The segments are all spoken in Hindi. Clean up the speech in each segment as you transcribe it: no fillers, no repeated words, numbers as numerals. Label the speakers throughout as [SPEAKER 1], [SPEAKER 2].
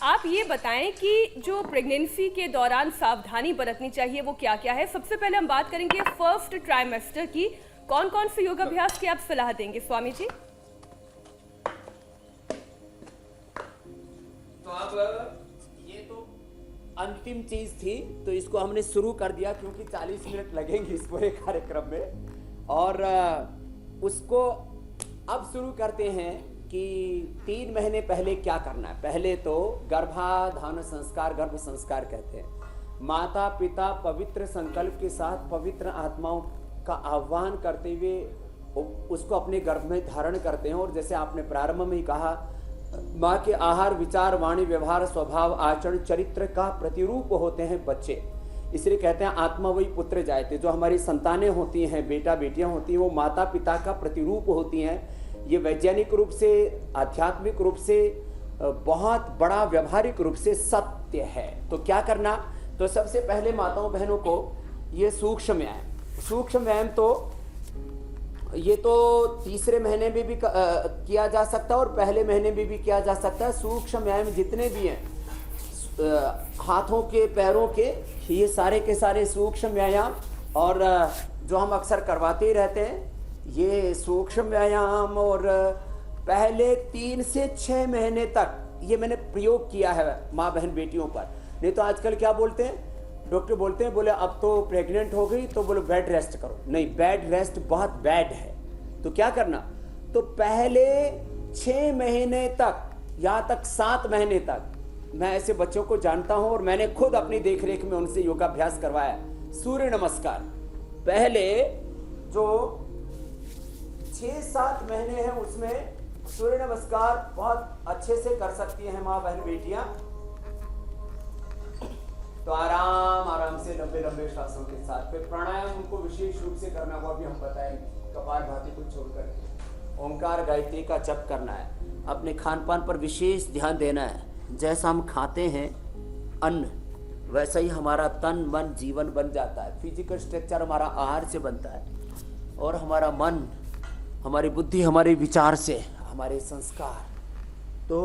[SPEAKER 1] आप ये बताएं कि जो प्रेगनेंसी के दौरान सावधानी बरतनी चाहिए वो क्या क्या है। सबसे पहले हम बात करेंगे फर्स्ट ट्राइमेस्टर की। कौन कौन से योगाभ्यास की आप सलाह देंगे स्वामी जी?
[SPEAKER 2] तो अब ये तो अंतिम चीज थी, तो इसको हमने शुरू कर दिया क्योंकि 40 मिनट लगेंगे इस पूरे कार्यक्रम में। और उसको अब शुरू करते हैं कि 3 महीने पहले क्या करना है। पहले तो गर्भाधान संस्कार, गर्भ संस्कार कहते हैं। माता पिता पवित्र संकल्प के साथ पवित्र आत्माओं का आह्वान करते हुए उसको अपने गर्भ में धारण करते हैं। और जैसे आपने प्रारंभ में ही कहा, माँ के आहार, विचार, वाणी, व्यवहार, स्वभाव, आचरण, चरित्र का प्रतिरूप होते हैं बच्चे। इसलिए कहते हैं आत्मा वही पुत्र जायते। जो हमारी संतानें होती हैं, बेटा बेटियां होती हैं, वो माता पिता का प्रतिरूप होती हैं। ये वैज्ञानिक रूप से, आध्यात्मिक रूप से बहुत बड़ा व्यावहारिक रूप से सत्य है। तो क्या करना? तो सबसे पहले माताओं बहनों को ये सूक्ष्म व्यायाम तो ये तो तीसरे महीने में भी किया जा सकता है और पहले महीने में भी किया जा सकता है। सूक्ष्म व्यायाम जितने भी हैं, हाथों के, पैरों के, ये सारे के सारे सूक्ष्म व्यायाम, और जो हम अक्सर करवाते ही रहते हैं ये सूक्ष्म व्यायाम। और पहले 3 से 6 महीने तक ये मैंने प्रयोग किया है माँ बहन बेटियों पर। नहीं तो आजकल क्या बोलते हैं, डॉक्टर बोलते हैं, बोले अब तो प्रेग्नेंट हो गई तो बोलो बेड रेस्ट करो। नहीं, बेड रेस्ट बहुत बैड है। तो क्या करना? तो पहले 6 महीने तक, यहाँ तक 7 महीने तक मैं ऐसे बच्चों को जानता हूं और मैंने खुद अपनी देखरेख में उनसे योगाभ्यास करवाया। सूर्य नमस्कार पहले जो 6-7 महीने हैं उसमें सूर्य नमस्कार बहुत अच्छे से कर सकती हैं माँ बहन बेटियां। तो आराम से लंबे श्वासों के साथ फिर प्राणायाम उनको विशेष रूप से करना, वो भी हम बताएंगे। कपालभाति को छोड़कर ओंकार गायत्री का जप करना है। अपने खान पान पर विशेष ध्यान देना है। जैसा हम खाते हैं अन्न, वैसा ही हमारा तन मन जीवन बन जाता है। फिजिकल स्ट्रक्चर हमारा आहार से बनता है और हमारा मन, हमारी बुद्धि, हमारे विचार से, हमारे संस्कार। तो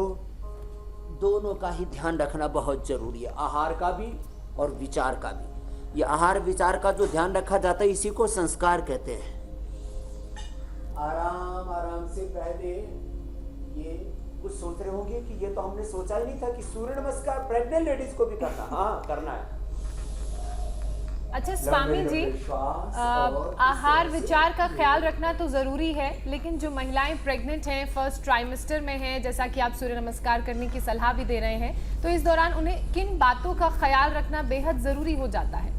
[SPEAKER 2] दोनों का ही ध्यान रखना बहुत जरूरी है, आहार का भी और विचार का भी। ये आहार विचार का जो ध्यान रखा जाता है इसी को संस्कार कहते हैं। आराम से पहले ये कुछ सोच रहे होंगे कि ये तो हमने सोचा ही नहीं था कि सूर्य नमस्कार प्रेग्नेंट लेडीज को भी करना। हाँ, करना है।
[SPEAKER 3] अच्छा स्वामी जी, आहार विचार का ख्याल रखना तो ज़रूरी है, लेकिन जो महिलाएं प्रेग्नेंट हैं, फर्स्ट ट्राइमेस्टर में हैं, जैसा कि आप सूर्य नमस्कार करने की सलाह भी दे रहे हैं, तो इस दौरान उन्हें किन बातों का ख्याल रखना बेहद ज़रूरी हो जाता है?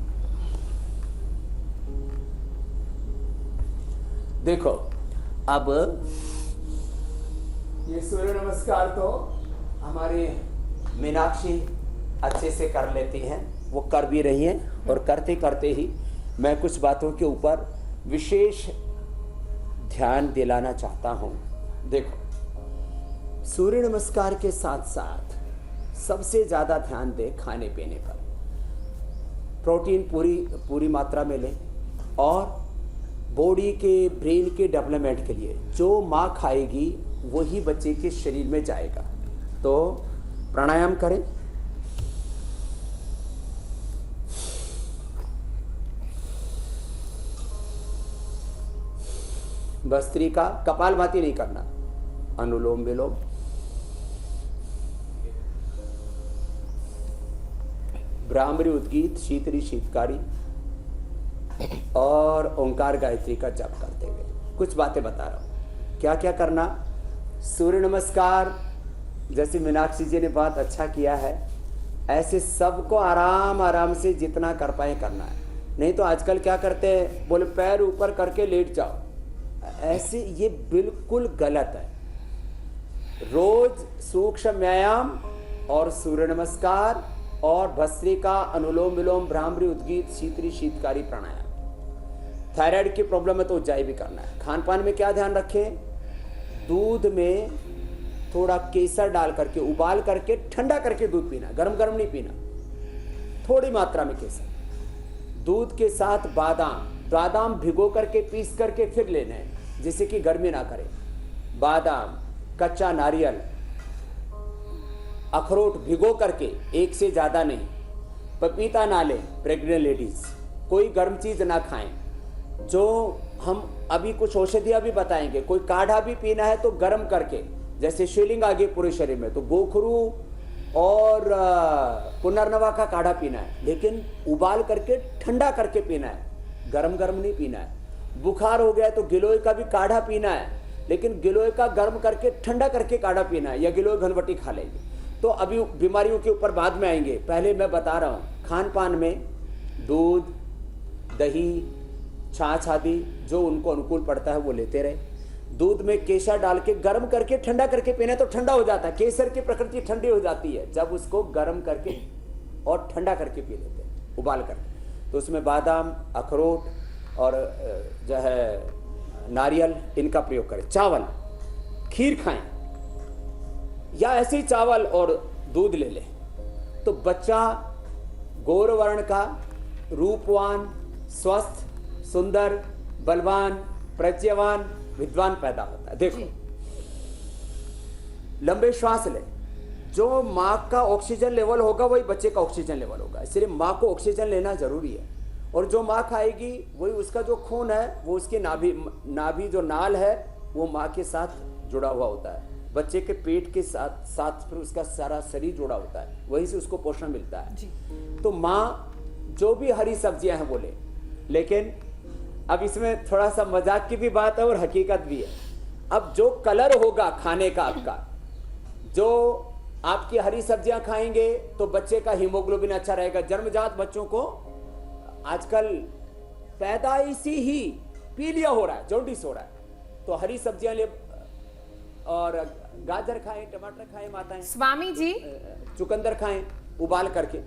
[SPEAKER 2] देखो, अब ये सूर्य नमस्कार तो हमारी मीनाक्षी अच्छे से कर लेती हैं, वो कर भी रही हैं। और करते करते ही मैं कुछ बातों के ऊपर विशेष ध्यान दिलाना चाहता हूं। देखो, सूर्य नमस्कार के साथ साथ सबसे ज्यादा ध्यान दें खाने पीने पर। प्रोटीन पूरी मात्रा में लें और बॉडी के, ब्रेन के डेवलपमेंट के लिए जो माँ खाएगी वही बच्चे के शरीर में जाएगा। तो प्राणायाम करें, भस्त्रिका, कपालभाति नहीं करना, अनुलोम विलोम, भ्रामरी, उद्गीत, शीतरी, शीतकारी और ओंकार गायत्री का जप करते हुए कुछ बातें बता रहा हूं। क्या क्या करना? सूर्य नमस्कार जैसे मीनाक्षी जी ने बहुत अच्छा किया है, ऐसे सबको आराम से जितना कर पाए करना है। नहीं तो आजकल क्या करते हैं, बोले पैर ऊपर करके लेट जाओ, ऐसे ये बिल्कुल गलत है। रोज सूक्ष्म व्यायाम और सूर्य नमस्कार और भस्त्रिका, अनुलोम विलोम, भ्रामरी, उद्गीत, शीतरी, शीतकारी प्राणायाम। थायराइड की प्रॉब्लम है तो उज्जाई भी करना है। खान पान में क्या ध्यान रखें? दूध में थोड़ा केसर डाल करके, उबाल करके, ठंडा करके दूध पीना, गरम गरम नहीं पीना, थोड़ी मात्रा में केसर। दूध के साथ बादाम भिगो करके पीस करके फिर लेने हैं, जिससे कि गर्मी ना करे। बादाम, कच्चा नारियल, अखरोट भिगो करके, एक से ज़्यादा नहीं। पपीता ना लें प्रेग्नेंट लेडीज़, कोई गर्म चीज़ ना खाएं। जो हम अभी कुछ औषधियाँ भी बताएंगे, कोई काढ़ा भी पीना है तो गर्म करके, जैसे शीलिंग आ गई पूरे शरीर में तो गोखरू और पुनर्नवा का काढ़ा पीना है, लेकिन उबाल करके ठंडा करके पीना है, गरम गरम नहीं पीना है। बुखार हो गया तो गिलोय का भी काढ़ा पीना है, लेकिन गिलोय का गर्म करके ठंडा करके काढ़ा पीना है, या गिलोय घनवटी खा लेंगे। तो अभी बीमारियों के ऊपर बाद में आएंगे, पहले मैं बता रहा हूँ खान पान में दूध, दही, छाछ आदि जो उनको अनुकूल पड़ता है वो लेते रहे। दूध में केसर डाल के गर्म करके ठंडा करके पीना तो ठंडा हो जाता है। केसर की प्रकृति ठंडी हो जाती है जब उसको गर्म करके और ठंडा करके पी लेते हैं उबाल करके। तो उसमें बादाम, अखरोट और जो है नारियल, इनका प्रयोग करें। चावल, खीर खाएं या ऐसे ही चावल और दूध ले लें तो बच्चा गौर वर्ण का, रूपवान, स्वस्थ, सुंदर, बलवान, प्रज्ञावान, विद्वान पैदा होता है। देखो, लंबे श्वास ले। जो मां का ऑक्सीजन लेवल होगा वही बच्चे का ऑक्सीजन लेवल होगा, इसलिए मां को ऑक्सीजन लेना जरूरी है। और जो मां खाएगी वही उसका जो खून है वो उसकी नाभि जो नाल है वो मां के साथ जुड़ा हुआ होता है। बच्चे के पेट के साथ साथ फिर उसका सारा शरीर जुड़ा होता है, वहीं से उसको पोषण मिलता है जी। तो मां जो भी हरी सब्जियां हैं बोले, लेकिन अब इसमें थोड़ा सा मजाक की भी बात है और हकीकत भी है। अब जो कलर होगा खाने का आपका, जो आपकी हरी सब्जियां खाएंगे तो बच्चे का हीमोग्लोबिन अच्छा रहेगा। जन्मजात बच्चों को आजकल पैदाइशी ही पीलिया हो रहा है, जॉन्डिस हो रहा है। तो हरी सब्जियां ले और गाजर खाएं, टमाटर खाएं माताएं,
[SPEAKER 3] स्वामी जी
[SPEAKER 2] चुकंदर खाएं उबाल करके।